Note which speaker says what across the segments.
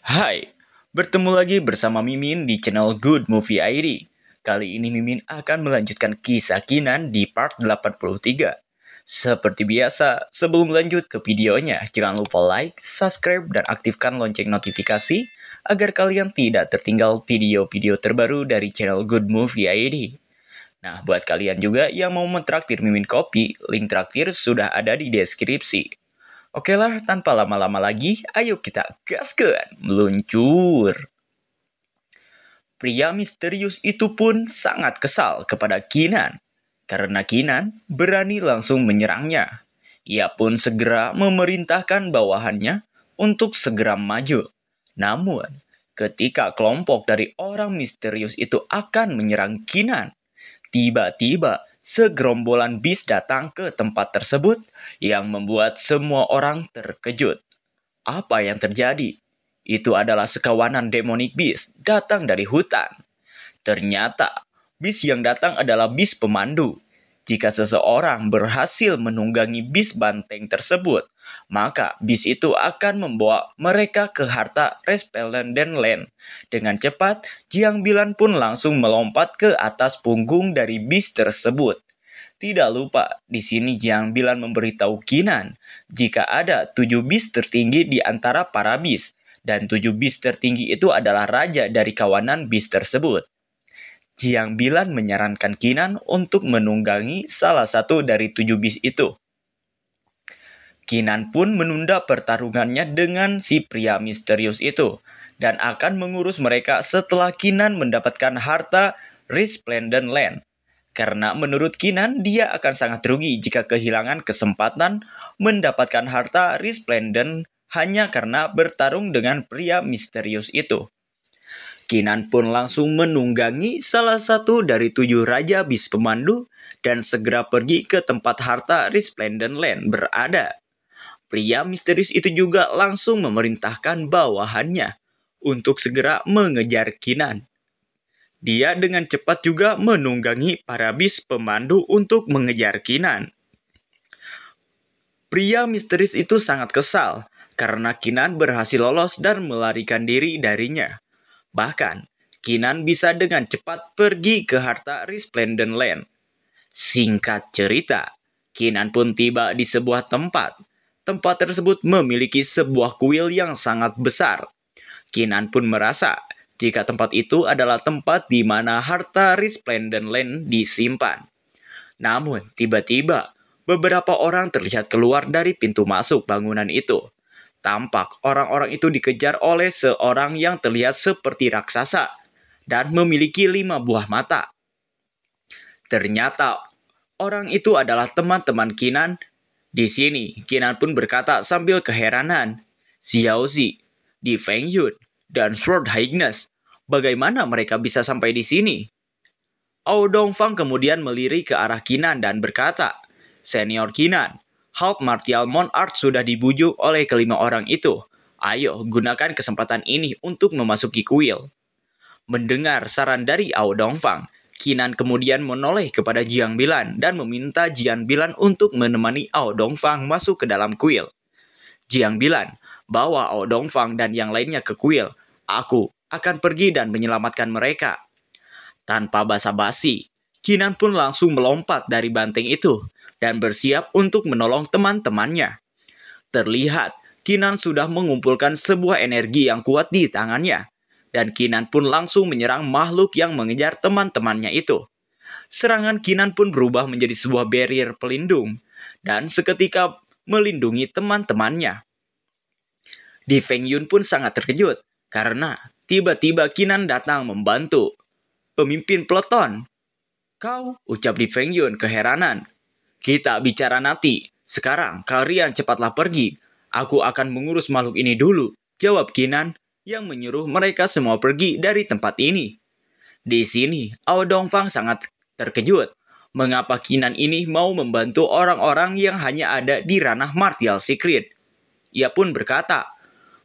Speaker 1: Hai, bertemu lagi bersama Mimin di channel Good Movie ID. Kali ini Mimin akan melanjutkan kisah Kinan di part 83. Seperti biasa, sebelum lanjut ke videonya, jangan lupa like, subscribe, dan aktifkan lonceng notifikasi agar kalian tidak tertinggal video-video terbaru dari channel Good Movie ID. Nah, buat kalian juga yang mau mentraktir Mimin kopi, link traktir sudah ada di deskripsi. Oke lah, tanpa lama-lama lagi, ayo kita gaskan, meluncur. Pria misterius itu pun sangat kesal kepada Kinan, karena Kinan berani langsung menyerangnya. Ia pun segera memerintahkan bawahannya untuk segera maju. Namun, ketika kelompok dari orang misterius itu akan menyerang Kinan, tiba-tiba segerombolan bis datang ke tempat tersebut yang membuat semua orang terkejut. Apa yang terjadi? Itu adalah sekawanan demonic beast datang dari hutan. Ternyata, bis yang datang adalah bis pemandu. Jika seseorang berhasil menunggangi bis banteng tersebut, maka bis itu akan membawa mereka ke harta Resplendent Land. Dengan cepat, Jiang Bilan pun langsung melompat ke atas punggung dari bis tersebut. Tidak lupa, di sini Jiang Bilan memberitahu Kinan jika ada 7 bis tertinggi di antara para bis, dan 7 bis tertinggi itu adalah raja dari kawanan bis tersebut. Jiang Bilan menyarankan Kinan untuk menunggangi salah satu dari 7 bis itu. Kinan pun menunda pertarungannya dengan si pria misterius itu, dan akan mengurus mereka setelah Kinan mendapatkan harta Resplendent Land. Karena menurut Kinan, dia akan sangat rugi jika kehilangan kesempatan mendapatkan harta Resplendent hanya karena bertarung dengan pria misterius itu. Kinan pun langsung menunggangi salah satu dari 7 raja bis pemandu dan segera pergi ke tempat harta Resplendent Land berada. Pria misterius itu juga langsung memerintahkan bawahannya untuk segera mengejar Kinan. Dia dengan cepat juga menunggangi para bis pemandu untuk mengejar Kinan. Pria misterius itu sangat kesal karena Kinan berhasil lolos dan melarikan diri darinya. Bahkan, Kinan bisa dengan cepat pergi ke harta Resplendent Land. Singkat cerita, Kinan pun tiba di sebuah tempat. Tempat tersebut memiliki sebuah kuil yang sangat besar. Kinan pun merasa jika tempat itu adalah tempat di mana harta Resplendent Land disimpan. Namun, tiba-tiba, beberapa orang terlihat keluar dari pintu masuk bangunan itu. Tampak orang-orang itu dikejar oleh seorang yang terlihat seperti raksasa dan memiliki 5 buah mata. Ternyata, orang itu adalah teman-teman Kinan. Di sini, Kinan pun berkata sambil keheranan, Xiaozi, Di Fengyun, dan Sword Highness. Bagaimana mereka bisa sampai di sini? Ao Dongfang kemudian melirik ke arah Kinan dan berkata, Senior Kinan, Hulk Martial Monart sudah dibujuk oleh kelima orang itu. Ayo, gunakan kesempatan ini untuk memasuki kuil. Mendengar saran dari Ao Dongfang, Kinan kemudian menoleh kepada Jiang Bilan dan meminta Jiang Bilan untuk menemani Ao Dongfang masuk ke dalam kuil. Jiang Bilan, bawa Ao Dongfang dan yang lainnya ke kuil. Aku akan pergi dan menyelamatkan mereka. Tanpa basa-basi, Kinan pun langsung melompat dari banteng itu dan bersiap untuk menolong teman-temannya. Terlihat, Kinan sudah mengumpulkan sebuah energi yang kuat di tangannya. Dan Kinan pun langsung menyerang makhluk yang mengejar teman-temannya itu. Serangan Kinan pun berubah menjadi sebuah barrier pelindung dan seketika melindungi teman-temannya. Di Fengyun pun sangat terkejut karena tiba-tiba Kinan datang membantu. Pemimpin peleton. Kau, ucap Di Fengyun keheranan. Kita bicara nanti. Sekarang kalian cepatlah pergi. Aku akan mengurus makhluk ini dulu, jawab Kinan yang menyuruh mereka semua pergi dari tempat ini. Di sini, Ao Dongfang sangat terkejut. Mengapa Kinan ini mau membantu orang-orang yang hanya ada di ranah martial secret? Ia pun berkata,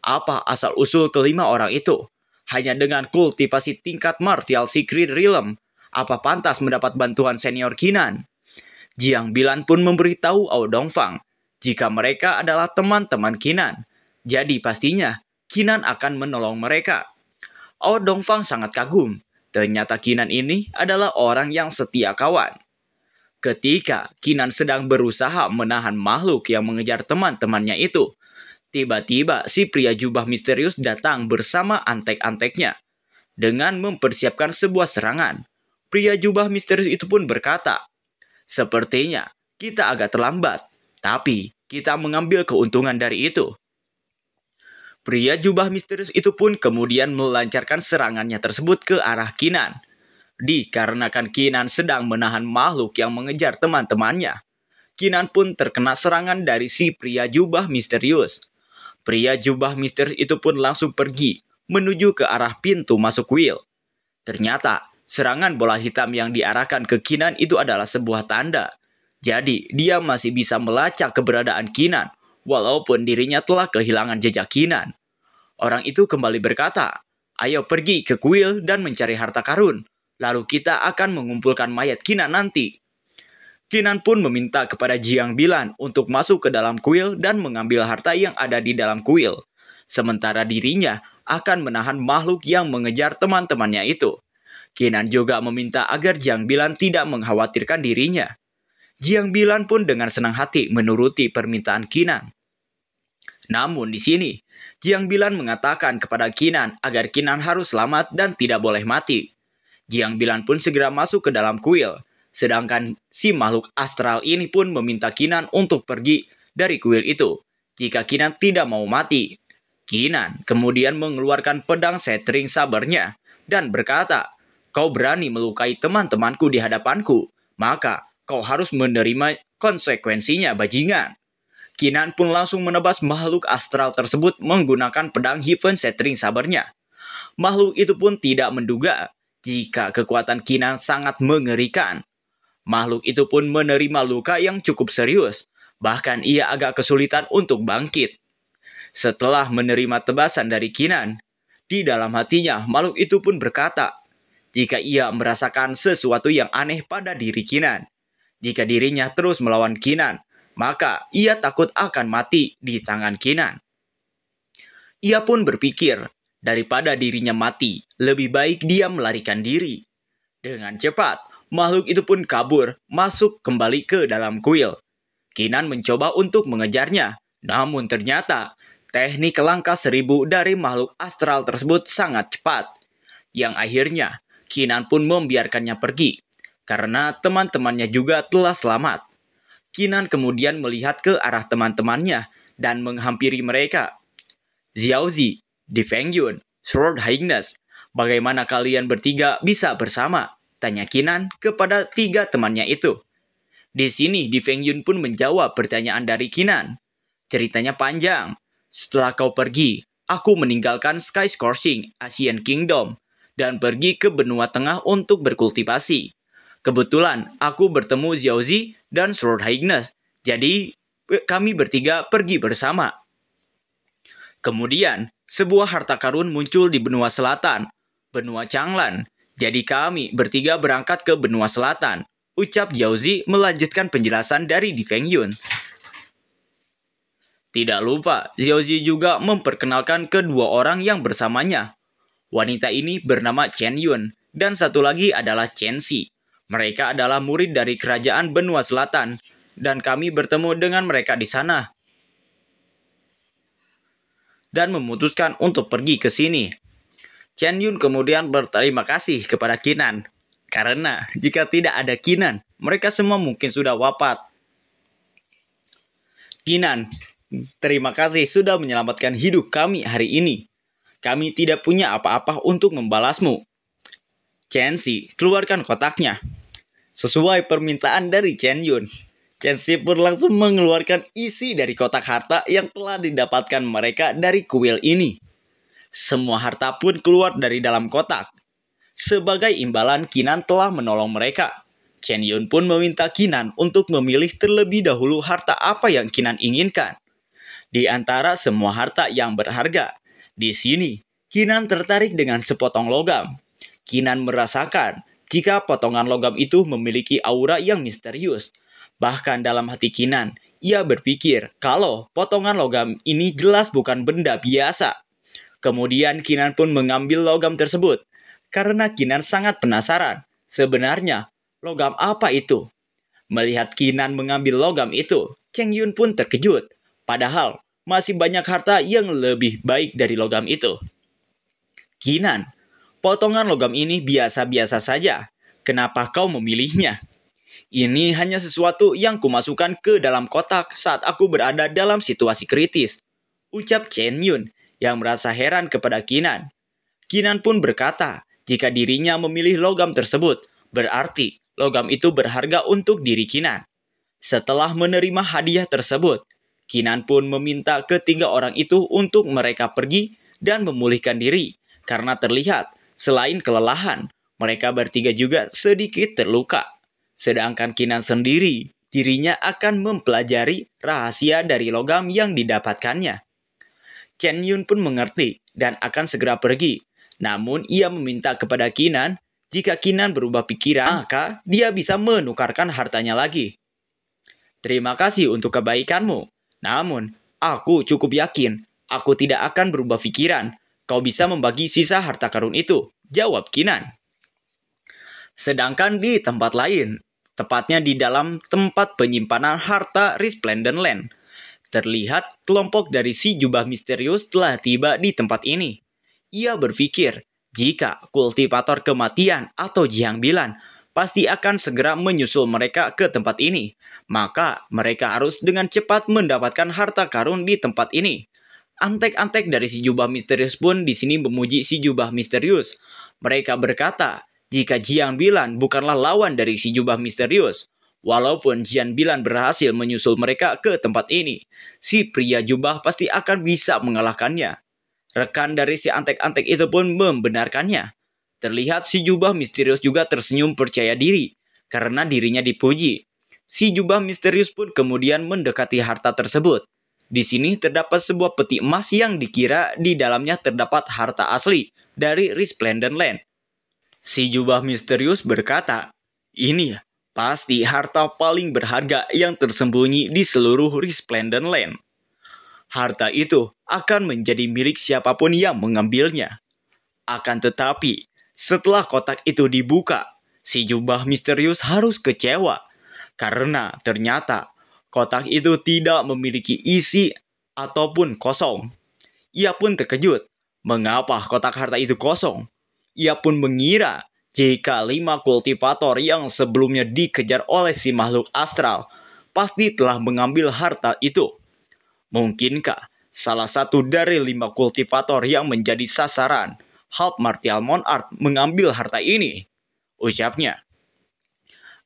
Speaker 1: apa asal-usul kelima orang itu? Hanya dengan kultivasi tingkat martial secret realm, apa pantas mendapat bantuan senior Kinan? Jiang Bilan pun memberitahu Ao Dongfang jika mereka adalah teman-teman Kinan. Jadi pastinya Kinan akan menolong mereka. Dongfang sangat kagum. Ternyata Kinan ini adalah orang yang setia kawan. Ketika Kinan sedang berusaha menahan makhluk yang mengejar teman-temannya itu, tiba-tiba si pria jubah misterius datang bersama antek-anteknya. Dengan mempersiapkan sebuah serangan, pria jubah misterius itu pun berkata, "Sepertinya kita agak terlambat, tapi kita mengambil keuntungan dari itu." Pria jubah misterius itu pun kemudian melancarkan serangannya tersebut ke arah Kinan. Dikarenakan Kinan sedang menahan makhluk yang mengejar teman-temannya, Kinan pun terkena serangan dari si pria jubah misterius. Pria jubah misterius itu pun langsung pergi menuju ke arah pintu masuk kuil. Ternyata serangan bola hitam yang diarahkan ke Kinan itu adalah sebuah tanda. Jadi dia masih bisa melacak keberadaan Kinan walaupun dirinya telah kehilangan jejak Kinan. Orang itu kembali berkata, "Ayo pergi ke kuil dan mencari harta karun. Lalu kita akan mengumpulkan mayat Kinan nanti." Kinan pun meminta kepada Jiang Bilan untuk masuk ke dalam kuil dan mengambil harta yang ada di dalam kuil. Sementara dirinya akan menahan makhluk yang mengejar teman-temannya itu. Kinan juga meminta agar Jiang Bilan tidak mengkhawatirkan dirinya. Jiang Bilan pun dengan senang hati menuruti permintaan Kinan. Namun di sini, Jiang Bilan mengatakan kepada Kinan agar Kinan harus selamat dan tidak boleh mati. Jiang Bilan pun segera masuk ke dalam kuil. Sedangkan si makhluk astral ini pun meminta Kinan untuk pergi dari kuil itu jika Kinan tidak mau mati. Kinan kemudian mengeluarkan pedang Setring Sabernya dan berkata, "Kau berani melukai teman-temanku di hadapanku, maka kau harus menerima konsekuensinya, bajingan." Kinan pun langsung menebas makhluk astral tersebut menggunakan pedang Heaven Setring Sabernya. Makhluk itu pun tidak menduga jika kekuatan Kinan sangat mengerikan. Makhluk itu pun menerima luka yang cukup serius, bahkan ia agak kesulitan untuk bangkit. Setelah menerima tebasan dari Kinan, di dalam hatinya makhluk itu pun berkata, jika ia merasakan sesuatu yang aneh pada diri Kinan. Jika dirinya terus melawan Kinan, maka ia takut akan mati di tangan Kinan. Ia pun berpikir, daripada dirinya mati, lebih baik dia melarikan diri. Dengan cepat, makhluk itu pun kabur, masuk kembali ke dalam kuil. Kinan mencoba untuk mengejarnya, namun ternyata teknik langkah 1000 dari makhluk astral tersebut sangat cepat. Yang akhirnya, Kinan pun membiarkannya pergi, karena teman-temannya juga telah selamat. Kinan kemudian melihat ke arah teman-temannya dan menghampiri mereka. "Xiaozi, Di Fengyun, Sword Highness, bagaimana kalian bertiga bisa bersama?" tanya Kinan kepada 3 temannya itu. Di sini Di Fengyun pun menjawab pertanyaan dari Kinan. "Ceritanya panjang. Setelah kau pergi, aku meninggalkan Sky Scorching, Asian Kingdom, dan pergi ke benua tengah untuk berkultivasi. Kebetulan aku bertemu Xiaozi dan Sword Highness, jadi kami bertiga pergi bersama. Kemudian, sebuah harta karun muncul di benua selatan, benua Changlan. Jadi kami bertiga berangkat ke benua selatan," ucap Xiaozi melanjutkan penjelasan dari Di Fengyun. Tidak lupa, Xiaozi juga memperkenalkan kedua orang yang bersamanya. Wanita ini bernama Chen Yun, dan satu lagi adalah Chen Si. Mereka adalah murid dari kerajaan benua selatan, dan kami bertemu dengan mereka di sana. Dan memutuskan untuk pergi ke sini. Chen Yun kemudian berterima kasih kepada Kinan, karena jika tidak ada Kinan, mereka semua mungkin sudah wafat. "Kinan, terima kasih sudah menyelamatkan hidup kami hari ini. Kami tidak punya apa-apa untuk membalasmu." Chen Si keluarkan kotaknya. Sesuai permintaan dari Chen Yun, Chen Si pun langsung mengeluarkan isi dari kotak harta yang telah didapatkan mereka dari kuil ini. Semua harta pun keluar dari dalam kotak. Sebagai imbalan, Kinan telah menolong mereka. Chen Yun pun meminta Kinan untuk memilih terlebih dahulu harta apa yang Kinan inginkan. Di antara semua harta yang berharga, di sini Kinan tertarik dengan sepotong logam. Kinan merasakan jika potongan logam itu memiliki aura yang misterius. Bahkan dalam hati Kinan, ia berpikir kalau potongan logam ini jelas bukan benda biasa. Kemudian Kinan pun mengambil logam tersebut. Karena Kinan sangat penasaran, sebenarnya logam apa itu? Melihat Kinan mengambil logam itu, Cheng Yun pun terkejut. Padahal masih banyak harta yang lebih baik dari logam itu. Kinan, potongan logam ini biasa-biasa saja. Kenapa kau memilihnya? Ini hanya sesuatu yang kumasukkan ke dalam kotak saat aku berada dalam situasi kritis. Ucap Cheng Yun yang merasa heran kepada Kinan. Kinan pun berkata, jika dirinya memilih logam tersebut, berarti logam itu berharga untuk diri Kinan. Setelah menerima hadiah tersebut, Kinan pun meminta ketiga orang itu untuk mereka pergi dan memulihkan diri. Karena terlihat, selain kelelahan, mereka bertiga juga sedikit terluka. Sedangkan Kinan sendiri, dirinya akan mempelajari rahasia dari logam yang didapatkannya. Cheng Yun pun mengerti dan akan segera pergi. Namun ia meminta kepada Kinan, jika Kinan berubah pikiran, maka dia bisa menukarkan hartanya lagi. Terima kasih untuk kebaikanmu. Namun, aku cukup yakin, aku tidak akan berubah pikiran. Kau bisa membagi sisa harta karun itu, jawab Kinan. Sedangkan di tempat lain, tepatnya di dalam tempat penyimpanan harta Resplendent Land, terlihat kelompok dari si jubah misterius telah tiba di tempat ini. Ia berpikir, jika kultivator kematian atau Jiang Bilan pasti akan segera menyusul mereka ke tempat ini, maka mereka harus dengan cepat mendapatkan harta karun di tempat ini. Antek-antek dari si jubah misterius pun di sini memuji si jubah misterius. Mereka berkata, jika Jiang Bilan bukanlah lawan dari si jubah misterius, walaupun Jiang Bilan berhasil menyusul mereka ke tempat ini, si pria jubah pasti akan bisa mengalahkannya. Rekan dari si antek-antek itu pun membenarkannya. Terlihat si jubah misterius juga tersenyum percaya diri, karena dirinya dipuji. Si jubah misterius pun kemudian mendekati harta tersebut. Di sini terdapat sebuah peti emas yang dikira di dalamnya terdapat harta asli dari Resplendent Land. Si jubah misterius berkata, ini pasti harta paling berharga yang tersembunyi di seluruh Resplendent Land. Harta itu akan menjadi milik siapapun yang mengambilnya. Akan tetapi, setelah kotak itu dibuka, si jubah misterius harus kecewa. Karena ternyata kotak itu tidak memiliki isi ataupun kosong. Ia pun terkejut. Mengapa kotak harta itu kosong? Ia pun mengira jika 5 kultivator yang sebelumnya dikejar oleh si makhluk astral pasti telah mengambil harta itu. Mungkinkah salah satu dari 5 kultivator yang menjadi sasaran Half Martial Monarch mengambil harta ini? Ucapnya.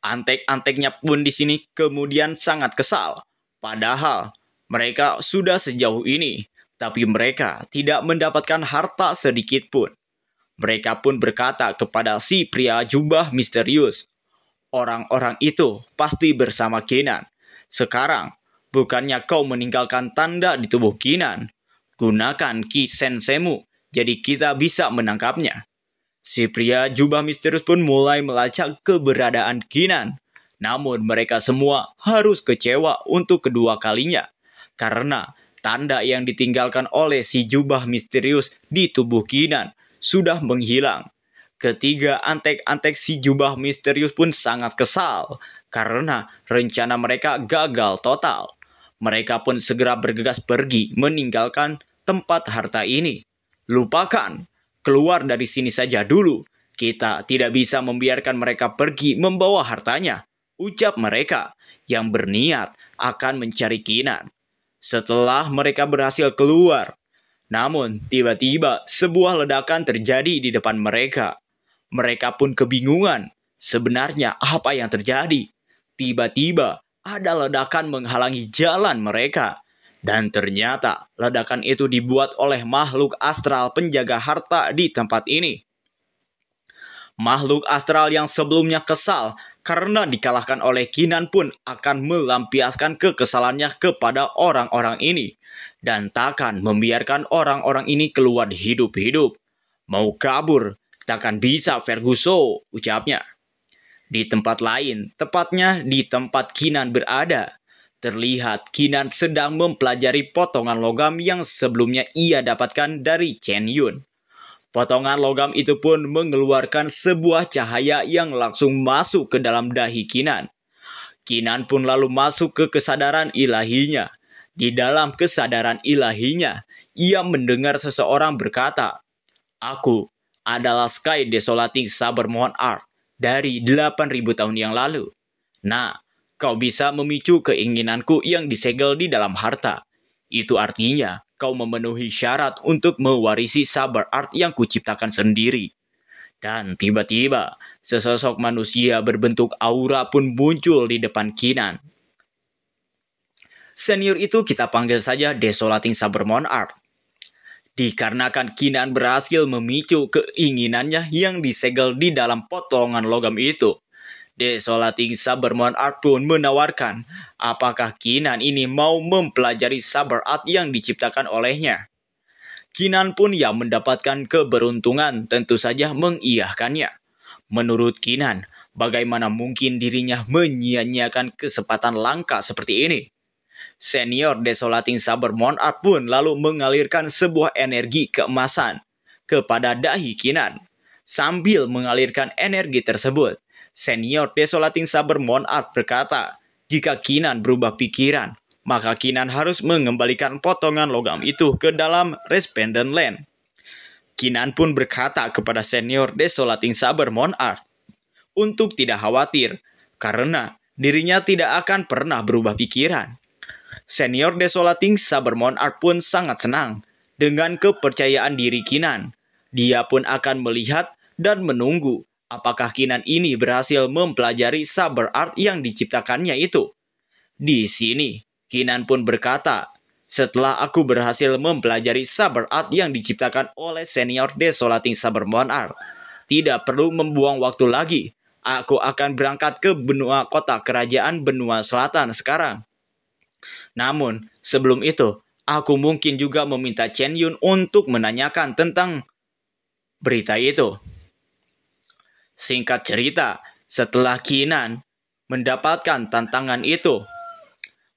Speaker 1: Antek-anteknya pun di sini kemudian sangat kesal. Padahal mereka sudah sejauh ini, tapi mereka tidak mendapatkan harta sedikit pun. Mereka pun berkata kepada si pria jubah misterius, orang-orang itu pasti bersama Kinan. Sekarang, bukannya kau meninggalkan tanda di tubuh Kinan? Gunakan Ki Sensemu, jadi kita bisa menangkapnya. Si pria jubah misterius pun mulai melacak keberadaan Kinan. Namun mereka semua harus kecewa untuk kedua kalinya. Karena tanda yang ditinggalkan oleh si jubah misterius di tubuh Kinan sudah menghilang. Ketiga antek-antek si jubah misterius pun sangat kesal. Karena rencana mereka gagal total. Mereka pun segera bergegas pergi meninggalkan tempat harta ini. Lupakan. Keluar dari sini saja dulu. Kita tidak bisa membiarkan mereka pergi membawa hartanya. Ucap mereka yang berniat akan mencari Kinan. Setelah mereka berhasil keluar. Namun tiba-tiba sebuah ledakan terjadi di depan mereka. Mereka pun kebingungan. Sebenarnya apa yang terjadi? Tiba-tiba ada ledakan menghalangi jalan mereka. Dan ternyata ledakan itu dibuat oleh makhluk astral penjaga harta di tempat ini. Makhluk astral yang sebelumnya kesal karena dikalahkan oleh Kinan pun akan melampiaskan kekesalannya kepada orang-orang ini. Dan takkan membiarkan orang-orang ini keluar hidup-hidup. Mau kabur, takkan bisa Ferguson, ucapnya. Di tempat lain, tepatnya di tempat Kinan berada, terlihat Kinan sedang mempelajari potongan logam yang sebelumnya ia dapatkan dari Chen Yun. Potongan logam itu pun mengeluarkan sebuah cahaya yang langsung masuk ke dalam dahi Kinan. Kinan pun lalu masuk ke kesadaran ilahinya. Di dalam kesadaran ilahinya, ia mendengar seseorang berkata, "Aku adalah Sky Desolating Saber Monarch dari 8.000 tahun yang lalu. Nah, kau bisa memicu keinginanku yang disegel di dalam harta. Itu artinya kau memenuhi syarat untuk mewarisi saber art yang kuciptakan sendiri." Dan tiba-tiba, sesosok manusia berbentuk aura pun muncul di depan Kinan. Senior itu kita panggil saja Desolating Saber Monarch. Dikarenakan Kinan berhasil memicu keinginannya yang disegel di dalam potongan logam itu, Desolating Saber Monarch pun menawarkan apakah Kinan ini mau mempelajari saber art yang diciptakan olehnya. Kinan pun yang mendapatkan keberuntungan tentu saja mengiyahkannya. Menurut Kinan, bagaimana mungkin dirinya menyia-nyiakan kesempatan langka seperti ini? Senior Desolating Saber Monarch pun lalu mengalirkan sebuah energi keemasan kepada dahi Kinan. Sambil mengalirkan energi tersebut, Senior Desolating Saber Monarch berkata, jika Kinan berubah pikiran, maka Kinan harus mengembalikan potongan logam itu ke dalam Resplendent Land. Kinan pun berkata kepada Senior Desolating Saber Monarch untuk tidak khawatir, karena dirinya tidak akan pernah berubah pikiran. Senior Desolating Saber Monarch pun sangat senang dengan kepercayaan diri Kinan. Dia pun akan melihat dan menunggu apakah Kinan ini berhasil mempelajari saber art yang diciptakannya itu. Di sini, Kinan pun berkata, setelah aku berhasil mempelajari saber art yang diciptakan oleh Senior Desolating Saber Monarch, tidak perlu membuang waktu lagi. Aku akan berangkat ke benua kota kerajaan benua selatan sekarang. Namun, sebelum itu, aku mungkin juga meminta Chen Yun untuk menanyakan tentang berita itu. Singkat cerita, setelah Kinan mendapatkan tantangan itu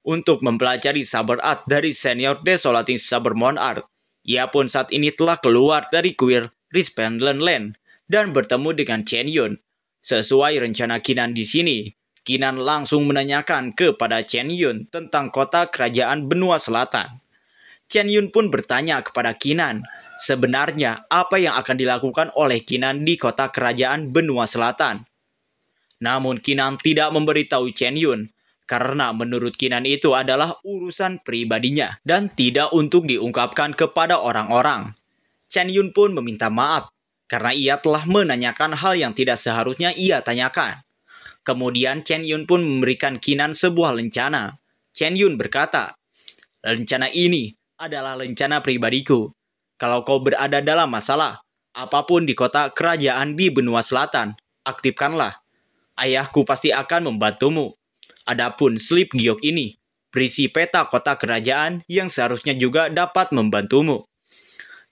Speaker 1: untuk mempelajari saber art dari Senior Desolating Saber Monarch, ia pun saat ini telah keluar dari kuil Resplendent Land dan bertemu dengan Chen Yun. Sesuai rencana Kinan di sini, Kinan langsung menanyakan kepada Chen Yun tentang kota kerajaan benua selatan. Chen Yun pun bertanya kepada Kinan, sebenarnya apa yang akan dilakukan oleh Kinan di kota kerajaan benua selatan. Namun Kinan tidak memberitahu Chen Yun, karena menurut Kinan itu adalah urusan pribadinya dan tidak untuk diungkapkan kepada orang-orang. Chen Yun pun meminta maaf, karena ia telah menanyakan hal yang tidak seharusnya ia tanyakan. Kemudian Chen Yun pun memberikan Kinan sebuah lencana. Chen Yun berkata, "Lencana ini adalah lencana pribadiku. Kalau kau berada dalam masalah, apapun di kota kerajaan di benua selatan, aktifkanlah. Ayahku pasti akan membantumu. Adapun slip giok ini, berisi peta kota kerajaan yang seharusnya juga dapat membantumu."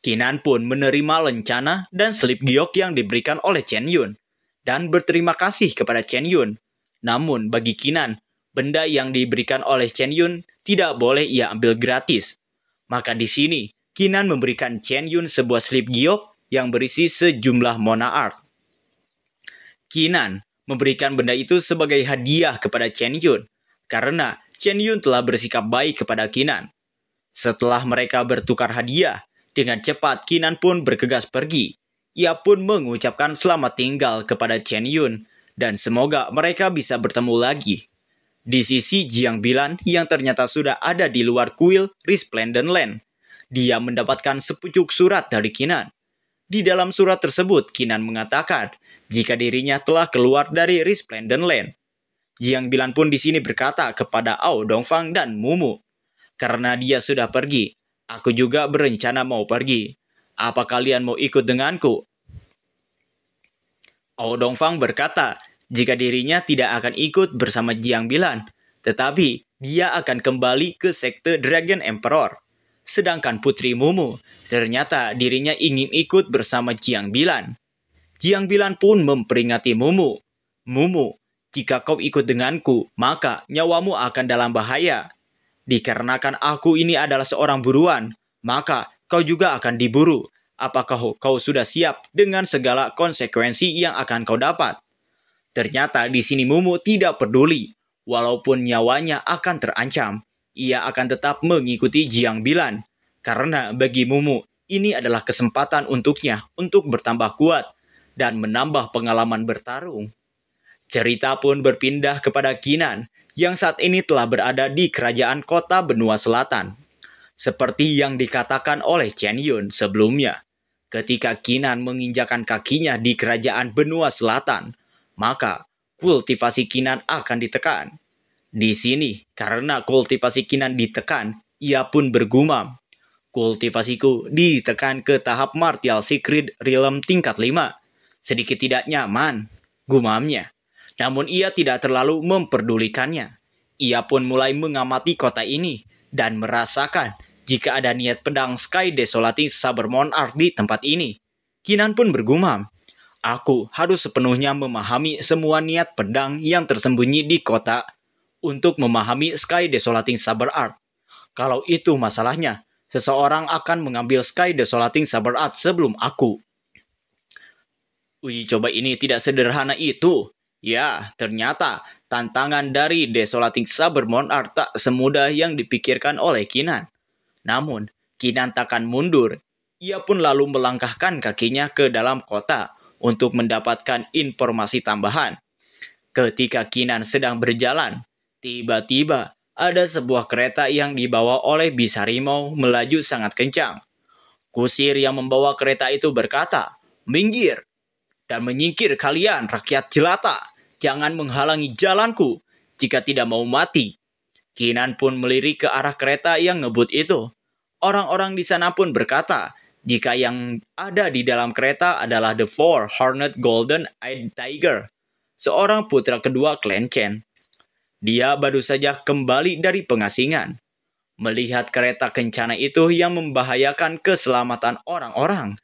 Speaker 1: Kinan pun menerima lencana dan slip giok yang diberikan oleh Chen Yun dan berterima kasih kepada Chen Yun. Namun bagi Kinan, benda yang diberikan oleh Chen Yun tidak boleh ia ambil gratis. Maka di sini, Kinan memberikan Chen Yun sebuah slip giok yang berisi sejumlah mona art. Kinan memberikan benda itu sebagai hadiah kepada Chen Yun, karena Chen Yun telah bersikap baik kepada Kinan. Setelah mereka bertukar hadiah, dengan cepat Kinan pun bergegas pergi. Ia pun mengucapkan selamat tinggal kepada Chen Yun dan semoga mereka bisa bertemu lagi. Di sisi Jiang Bilan yang ternyata sudah ada di luar kuil Resplendent Land, dia mendapatkan sepucuk surat dari Kinan. Di dalam surat tersebut, Kinan mengatakan jika dirinya telah keluar dari Resplendent Land. Jiang Bilan pun di sini berkata kepada Ao Dongfang dan Mumu, karena dia sudah pergi, aku juga berencana mau pergi. Apa kalian mau ikut denganku? Ao Dongfang berkata, jika dirinya tidak akan ikut bersama Jiang Bilan, tetapi dia akan kembali ke sekte Dragon Emperor. Sedangkan Putri Mumu, ternyata dirinya ingin ikut bersama Jiang Bilan. Jiang Bilan pun memperingati Mumu. Mumu, Jika kau ikut denganku, maka nyawamu akan dalam bahaya. Dikarenakan aku ini adalah seorang buruan, maka kau juga akan diburu. Apakah kau sudah siap dengan segala konsekuensi yang akan kau dapat? Ternyata di sini Mumu tidak peduli. Walaupun nyawanya akan terancam, ia akan tetap mengikuti Jiang Bilan. Karena bagi Mumu, ini adalah kesempatan untuknya untuk bertambah kuat dan menambah pengalaman bertarung. Cerita pun berpindah kepada Kinan yang saat ini telah berada di kerajaan kota benua selatan. Seperti yang dikatakan oleh Chen Yun sebelumnya. Ketika Kinan menginjakan kakinya di kerajaan benua selatan, maka kultivasi Kinan akan ditekan. Di sini, karena kultivasi Kinan ditekan, ia pun bergumam. Kultivasiku ditekan ke tahap Martial Secret Realm tingkat 5. Sedikit tidak nyaman, gumamnya. Namun ia tidak terlalu memperdulikannya. Ia pun mulai mengamati kota ini dan merasakan jika ada niat pedang Sky Desolating Saber Monarch di tempat ini. Kinan pun bergumam, aku harus sepenuhnya memahami semua niat pedang yang tersembunyi di kota untuk memahami Sky Desolating Saber Art. Kalau itu masalahnya, seseorang akan mengambil Sky Desolating Saber Art sebelum aku. Uji coba ini tidak sederhana itu. Ya, ternyata tantangan dari Desolating Saber Monarch tak semudah yang dipikirkan oleh Kinan. Namun, Kinan takkan mundur. Ia pun lalu melangkahkan kakinya ke dalam kota untuk mendapatkan informasi tambahan. Ketika Kinan sedang berjalan, tiba-tiba ada sebuah kereta yang dibawa oleh Bisarimau melaju sangat kencang. Kusir yang membawa kereta itu berkata, "Minggir dan menyingkir kalian rakyat jelata. Jangan menghalangi jalanku jika tidak mau mati." Kinan pun melirik ke arah kereta yang ngebut itu. Orang-orang di sana pun berkata, jika yang ada di dalam kereta adalah The Four Horned Golden Eyed Tiger, seorang putra kedua klan Chen. Dia baru saja kembali dari pengasingan. Melihat kereta kencana itu yang membahayakan keselamatan orang-orang,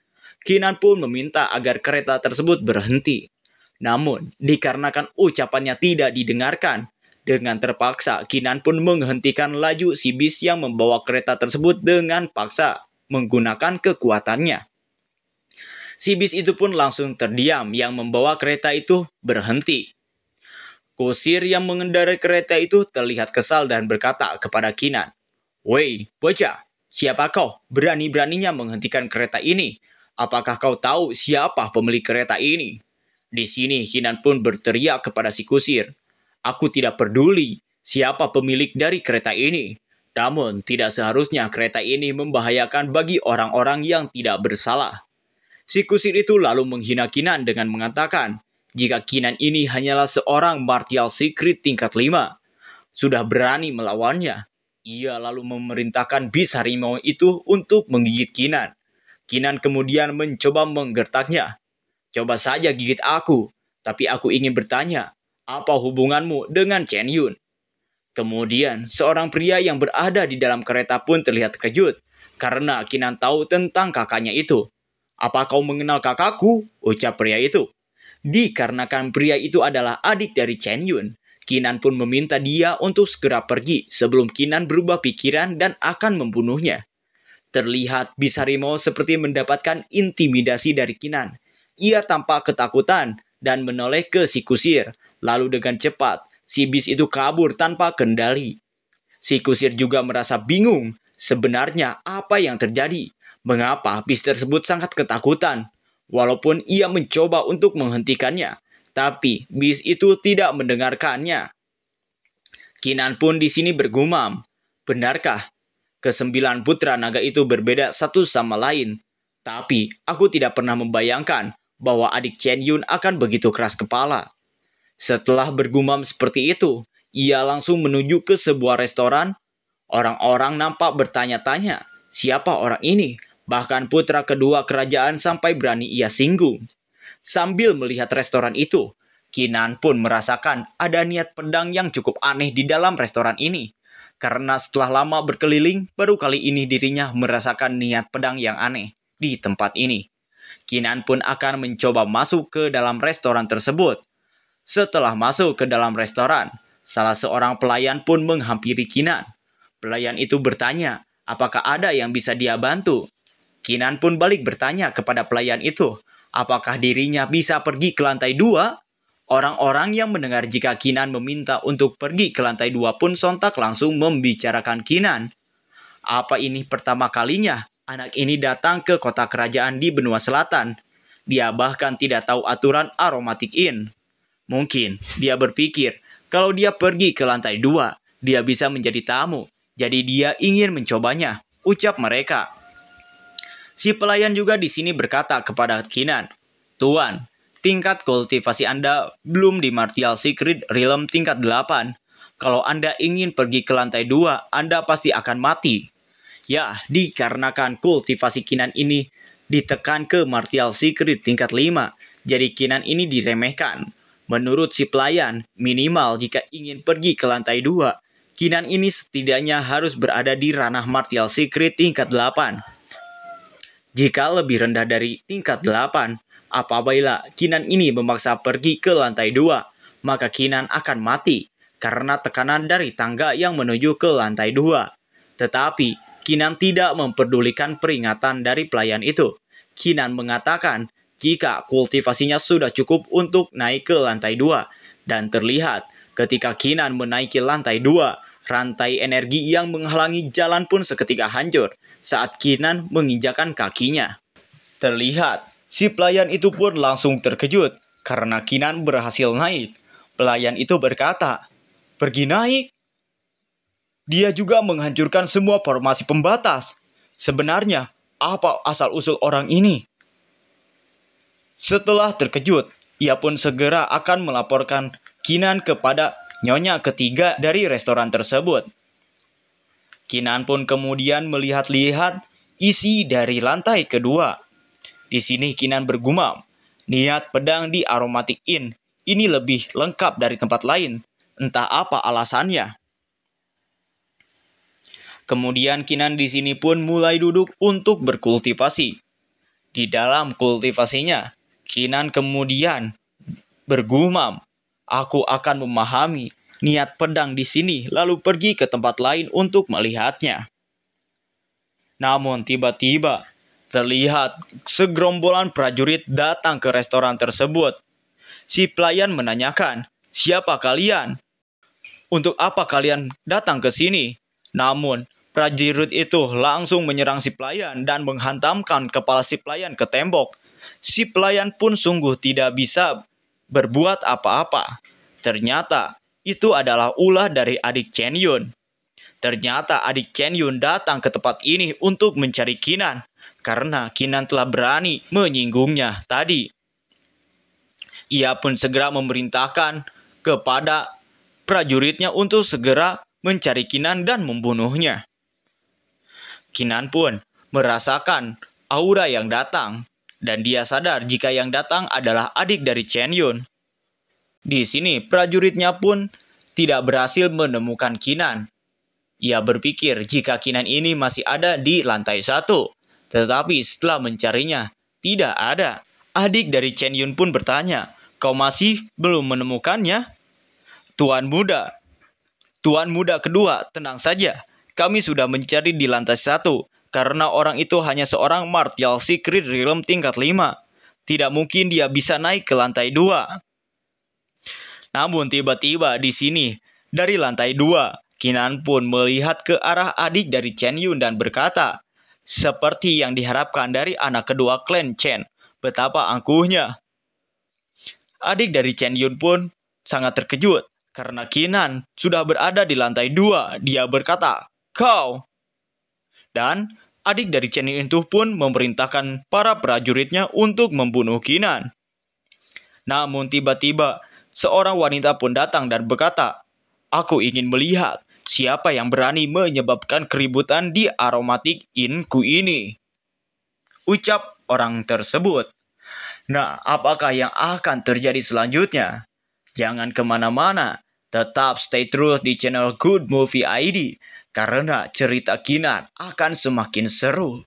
Speaker 1: Kinan pun meminta agar kereta tersebut berhenti. Namun, dikarenakan ucapannya tidak didengarkan, dengan terpaksa Kinan pun menghentikan laju si bis yang membawa kereta tersebut dengan paksa, menggunakan kekuatannya. Si bis itu pun langsung terdiam yang membawa kereta itu berhenti. Kusir yang mengendarai kereta itu terlihat kesal dan berkata kepada Kinan, "Wei, bocah, siapa kau berani-beraninya menghentikan kereta ini? Apakah kau tahu siapa pemilik kereta ini?" Di sini Kinan pun berteriak kepada si kusir, "Aku tidak peduli siapa pemilik dari kereta ini. Namun tidak seharusnya kereta ini membahayakan bagi orang-orang yang tidak bersalah." Si kusir itu lalu menghina Kinan dengan mengatakan, jika Kinan ini hanyalah seorang martial secret tingkat 5, sudah berani melawannya. Ia lalu memerintahkan bis harimau itu untuk menggigit Kinan. Kinan kemudian mencoba menggertaknya. "Coba saja gigit aku, tapi aku ingin bertanya, apa hubunganmu dengan Chen Yun?" Kemudian, seorang pria yang berada di dalam kereta pun terlihat terkejut, karena Kinan tahu tentang kakaknya itu. "Apa kau mengenal kakakku?" ucap pria itu. Dikarenakan pria itu adalah adik dari Chen Yun, Kinan pun meminta dia untuk segera pergi sebelum Kinan berubah pikiran dan akan membunuhnya. Terlihat bis harimau seperti mendapatkan intimidasi dari Kinan. Ia tampak ketakutan dan menoleh ke si kusir. Lalu dengan cepat, si bis itu kabur tanpa kendali. Si kusir juga merasa bingung. Sebenarnya apa yang terjadi? Mengapa bis tersebut sangat ketakutan? Walaupun ia mencoba untuk menghentikannya, tapi bis itu tidak mendengarkannya. Kinan pun di sini bergumam, "Benarkah kesembilan putra naga itu berbeda satu sama lain? Tapi aku tidak pernah membayangkan bahwa adik Chen Yun akan begitu keras kepala." Setelah bergumam seperti itu, ia langsung menuju ke sebuah restoran. Orang-orang nampak bertanya-tanya, siapa orang ini? Bahkan putra kedua kerajaan sampai berani ia singgung. Sambil melihat restoran itu, Kinan pun merasakan ada niat pedang yang cukup aneh di dalam restoran ini. Karena setelah lama berkeliling, baru kali ini dirinya merasakan niat pedang yang aneh di tempat ini. Kinan pun akan mencoba masuk ke dalam restoran tersebut. Setelah masuk ke dalam restoran, salah seorang pelayan pun menghampiri Kinan. Pelayan itu bertanya, apakah ada yang bisa dia bantu? Kinan pun balik bertanya kepada pelayan itu, apakah dirinya bisa pergi ke lantai 2? Orang-orang yang mendengar jika Kinan meminta untuk pergi ke lantai 2 pun sontak langsung membicarakan Kinan. Apa ini pertama kalinya anak ini datang ke kota kerajaan di benua selatan? Dia bahkan tidak tahu aturan Aromatic Inn. Mungkin dia berpikir kalau dia pergi ke lantai 2, dia bisa menjadi tamu. Jadi dia ingin mencobanya, ucap mereka. Si pelayan juga di sini berkata kepada Kinan, Tuan, tingkat kultivasi Anda belum di Martial Secret Realm tingkat 8. Kalau Anda ingin pergi ke lantai 2, Anda pasti akan mati. Ya, dikarenakan kultivasi Kinan ini ditekan ke Martial Secret tingkat 5, jadi Kinan ini diremehkan. Menurut si pelayan, minimal jika ingin pergi ke lantai 2, Kinan ini setidaknya harus berada di ranah Martial Secret tingkat 8. Jika lebih rendah dari tingkat 8, apabila Kinan ini memaksa pergi ke lantai 2, maka Kinan akan mati karena tekanan dari tangga yang menuju ke lantai 2. Tetapi Kinan tidak memperdulikan peringatan dari pelayan itu. Kinan mengatakan jika kultivasinya sudah cukup untuk naik ke lantai 2. Dan terlihat ketika Kinan menaiki lantai 2, rantai energi yang menghalangi jalan pun seketika hancur saat Kinan menginjakan kakinya. Terlihat, si pelayan itu pun langsung terkejut karena Kinan berhasil naik. Pelayan itu berkata, pergi naik? Dia juga menghancurkan semua formasi pembatas. Sebenarnya, apa asal-usul orang ini? Setelah terkejut, ia pun segera akan melaporkan Kinan kepada nyonya ketiga dari restoran tersebut. Kinan pun kemudian melihat-lihat isi dari lantai kedua. Di sini Kinan bergumam, niat pedang di Aromatic Inn ini lebih lengkap dari tempat lain. Entah apa alasannya. Kemudian Kinan di sini pun mulai duduk untuk berkultivasi. Di dalam kultivasinya, Kinan kemudian bergumam, aku akan memahami niat pedang di sini lalu pergi ke tempat lain untuk melihatnya. Namun tiba-tiba terlihat segerombolan prajurit datang ke restoran tersebut. Si pelayan menanyakan, siapa kalian? Untuk apa kalian datang ke sini? Namun prajurit itu langsung menyerang si pelayan dan menghantamkan kepala si pelayan ke tembok. Si pelayan pun sungguh tidak bisa berbuat apa-apa. Ternyata itu adalah ulah dari adik Chen Yun. Ternyata adik Chen Yun datang ke tempat ini untuk mencari Kinan karena Kinan telah berani menyinggungnya tadi. Ia pun segera memerintahkan kepada prajuritnya untuk segera mencari Kinan dan membunuhnya. Kinan pun merasakan aura yang datang dan dia sadar jika yang datang adalah adik dari Chen Yun. Di sini prajuritnya pun tidak berhasil menemukan Kinan. Ia berpikir jika Kinan ini masih ada di lantai 1. Tetapi setelah mencarinya, tidak ada. Adik dari Chen Yun pun bertanya, kau masih belum menemukannya? Tuan muda kedua, tenang saja. Kami sudah mencari di lantai 1. Karena orang itu hanya seorang Martial Secret Realm tingkat 5. Tidak mungkin dia bisa naik ke lantai 2. Namun tiba-tiba di sini, dari lantai 2, Kinan pun melihat ke arah adik dari Chen Yun dan berkata, seperti yang diharapkan dari anak kedua klan Chen, betapa angkuhnya. Adik dari Chen Yun pun sangat terkejut, karena Kinan sudah berada di lantai 2. Dia berkata, kau. Dan adik dari Chen Yun itu pun memerintahkan para prajuritnya untuk membunuh Kinan. Namun tiba-tiba, seorang wanita pun datang dan berkata, aku ingin melihat siapa yang berani menyebabkan keributan di Aromatic Inn-ku ini. Ucap orang tersebut. Nah, apakah yang akan terjadi selanjutnya? Jangan kemana-mana, tetap stay terus di channel Good Movie ID, karena cerita Kinan akan semakin seru.